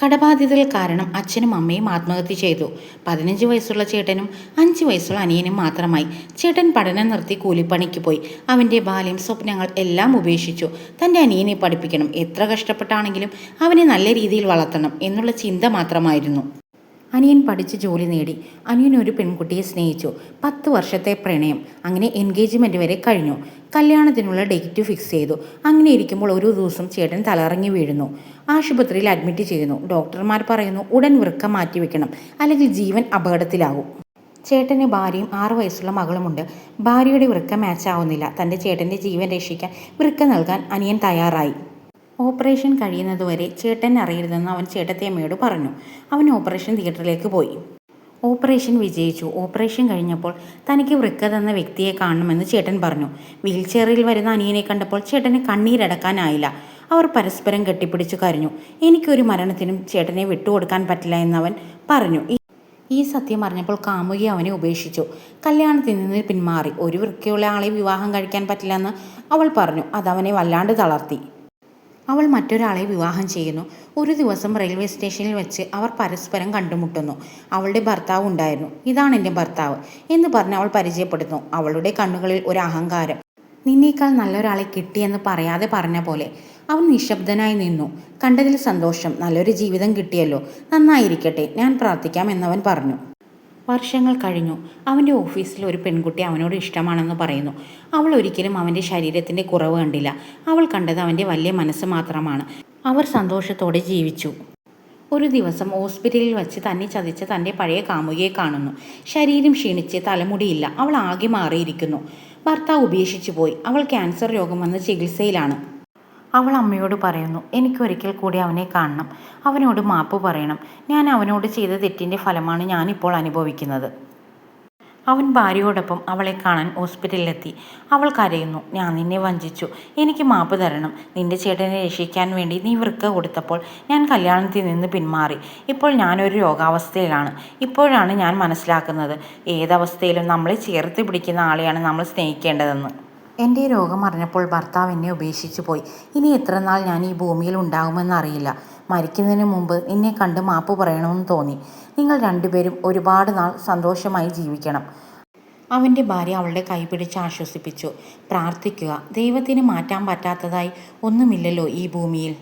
കടബാധ്യതകൾ കാരണം അച്ഛനും അമ്മയും ആത്മഹത്യ ചെയ്തു. 15 വയസ്സുള്ള ചേട്ടനും 5 വയസ്സുള്ള അനിയനും മാത്രമായി. ചേട്ടൻ പഠനം നിർത്തി കൂലിപ്പണിക്ക് പോയി. അവൻ്റെ ബാല്യം, സ്വപ്നങ്ങൾ എല്ലാം ഉപേക്ഷിച്ചു. തൻ്റെ അനിയനെ പഠിപ്പിക്കണം, എത്ര കഷ്ടപ്പെട്ടാണെങ്കിലും അവനെ നല്ല രീതിയിൽ വളർത്തണം എന്നുള്ള ചിന്ത മാത്രമായിരുന്നു. അനിയൻ പഠിച്ച് ജോലി നേടി. അനിയൻ ഒരു പെൺകുട്ടിയെ സ്നേഹിച്ചു. 10 വർഷത്തെ പ്രണയം. അങ്ങനെ എൻഗേജ്മെൻറ്റ് വരെ കഴിഞ്ഞു. കല്യാണത്തിനുള്ള ഡേറ്റ് ഫിക്സ് ചെയ്തു. അങ്ങനെ ഇരിക്കുമ്പോൾ ഒരു ദിവസം ചേട്ടൻ തലറങ്ങി വീഴുന്നു. ആശുപത്രിയിൽ അഡ്മിറ്റ് ചെയ്യുന്നു. ഡോക്ടർമാർ പറയുന്നു ഉടൻ വൃക്ക മാറ്റിവെക്കണം, അല്ലെങ്കിൽ ജീവൻ അപകടത്തിലാകും. ചേട്ടന് ഭാര്യയും 6 വയസ്സുള്ള മകളുമുണ്ട്. ഭാര്യയുടെ വൃക്ക മാച്ച് ആവുന്നില്ല. തൻ്റെ ചേട്ടൻ്റെ ജീവൻ രക്ഷിക്കാൻ വൃക്ക നൽകാൻ അനിയൻ തയ്യാറായി. ഓപ്പറേഷൻ കഴിയുന്നതുവരെ ചേട്ടൻ അറിയരുതെന്ന് അവൻ ചേട്ടത്തിയമ്മയോട് പറഞ്ഞു. അവൻ ഓപ്പറേഷൻ തിയേറ്ററിലേക്ക് പോയി. ഓപ്പറേഷൻ വിജയിച്ചു. ഓപ്പറേഷൻ കഴിഞ്ഞപ്പോൾ തനിക്ക് വൃക്ക തന്ന വ്യക്തിയെ കാണണമെന്ന് ചേട്ടൻ പറഞ്ഞു. വീൽ ചെയറിൽ വരുന്ന അനിയനെ കണ്ടപ്പോൾ ചേട്ടന് കണ്ണീരടക്കാനായില്ല. അവർ പരസ്പരം കെട്ടിപ്പിടിച്ചു കരഞ്ഞു. എനിക്കൊരു മരണത്തിനും ചേട്ടനെ വിട്ടുകൊടുക്കാൻ പറ്റില്ല എന്നവൻ പറഞ്ഞു. ഈ സത്യം അറിഞ്ഞപ്പോൾ കാമുകി അവനെ ഉപേക്ഷിച്ചു. കല്യാണത്തിൽ നിന്ന് പിന്മാറി. ഒരു വൃക്കയുള്ള ആളെ വിവാഹം കഴിക്കാൻ പറ്റില്ലെന്ന് അവൾ പറഞ്ഞു. അതവനെ വല്ലാണ്ട് തളർത്തി. അവൾ മറ്റൊരാളെ വിവാഹം ചെയ്യുന്നു. ഒരു ദിവസം റെയിൽവേ സ്റ്റേഷനിൽ വെച്ച് അവർ പരസ്പരം കണ്ടുമുട്ടുന്നു. അവളുടെ ഭർത്താവ് ഉണ്ടായിരുന്നു. ഇതാണ് എൻ്റെ ഭർത്താവ് എന്ന് പറഞ്ഞ് അവൾ പരിചയപ്പെടുന്നു. അവളുടെ കണ്ണുകളിൽ ഒരു അഹങ്കാരം. നിന്നേക്കാൾ നല്ലൊരാളെ കിട്ടിയെന്ന് പറയാതെ പറഞ്ഞ പോലെ. അവൻ നിശബ്ദനായി നിന്നു. കണ്ടതിൽ സന്തോഷം. നല്ലൊരു ജീവിതം കിട്ടിയല്ലോ, നന്നായിരിക്കട്ടെ, ഞാൻ പ്രാർത്ഥിക്കാം എന്നവൻ പറഞ്ഞു. വർഷങ്ങൾ കഴിഞ്ഞു. അവൻ്റെ ഓഫീസിൽ ഒരു പെൺകുട്ടി അവനോട് ഇഷ്ടമാണെന്ന് പറയുന്നു. അവൾ ഒരിക്കലും അവൻ്റെ ശരീരത്തിൻ്റെ കുറവ് കണ്ടില്ല. അവൾ കണ്ടത് അവൻ്റെ വലിയ മനസ്സ് മാത്രമാണ്. അവർ സന്തോഷത്തോടെ ജീവിച്ചു. ഒരു ദിവസം ഹോസ്പിറ്റലിൽ വച്ച് തന്നെ ചതിച്ച തൻ്റെ പഴയ കാമുകിയെ കാണുന്നു. ശരീരം ക്ഷീണിച്ച്, തലമുടിയില്ല. അവൾ ആകെ മാറിയിരിക്കുന്നു. ഭർത്താവ് ഉപേക്ഷിച്ചു പോയി. അവൾ ക്യാൻസർ രോഗം വന്ന് ചികിത്സയിലാണ്. അവൾ അമ്മയോട് പറയുന്നു, എനിക്കൊരിക്കൽ കൂടി അവനെ കാണണം, അവനോട് മാപ്പ് പറയണം. ഞാൻ അവനോട് ചെയ്ത തെറ്റിൻ്റെ ഫലമാണ് ഞാനിപ്പോൾ അനുഭവിക്കുന്നത്. അവൻ ഭാര്യയോടൊപ്പം അവളെ കാണാൻ ഹോസ്പിറ്റലിലെത്തി. അവൾ കരയുന്നു. ഞാൻ നിന്നെ വഞ്ചിച്ചു, എനിക്ക് മാപ്പ് തരണം. നിന്റെ ചേട്ടനെ രക്ഷിക്കാൻ വേണ്ടി നീ വൃക്ക കൊടുത്തപ്പോൾ ഞാൻ കല്യാണത്തിൽ നിന്ന് പിന്മാറി. ഇപ്പോൾ ഞാനൊരു രോഗാവസ്ഥയിലാണ്. ഇപ്പോഴാണ് ഞാൻ മനസ്സിലാക്കുന്നത് ഏതവസ്ഥയിലും നമ്മളെ ചേർത്ത് പിടിക്കുന്ന ആളെയാണ് നമ്മൾ സ്നേഹിക്കേണ്ടതെന്ന്. എൻ്റെ രോഗം അറിഞ്ഞപ്പോൾ ഭർത്താവ് എന്നെ ഉപേക്ഷിച്ചു പോയി. ഇനി എത്ര നാൾ ഞാൻ ഈ ഭൂമിയിൽ ഉണ്ടാകുമെന്നറിയില്ല. മരിക്കുന്നതിന് മുമ്പ് നിന്നെ കണ്ട് മാപ്പ് പറയണമെന്ന് തോന്നി. നിങ്ങൾ രണ്ടുപേരും ഒരുപാട് നാൾ സന്തോഷമായി ജീവിക്കണം. അവൻ്റെ ഭാര്യ അവളുടെ കൈ പിടിച്ച് ആശ്വസിപ്പിച്ചു. പ്രാർത്ഥിക്കുക, ദൈവത്തിന് മാറ്റാൻ പറ്റാത്തതായി ഒന്നുമില്ലല്ലോ ഈ ഭൂമിയിൽ.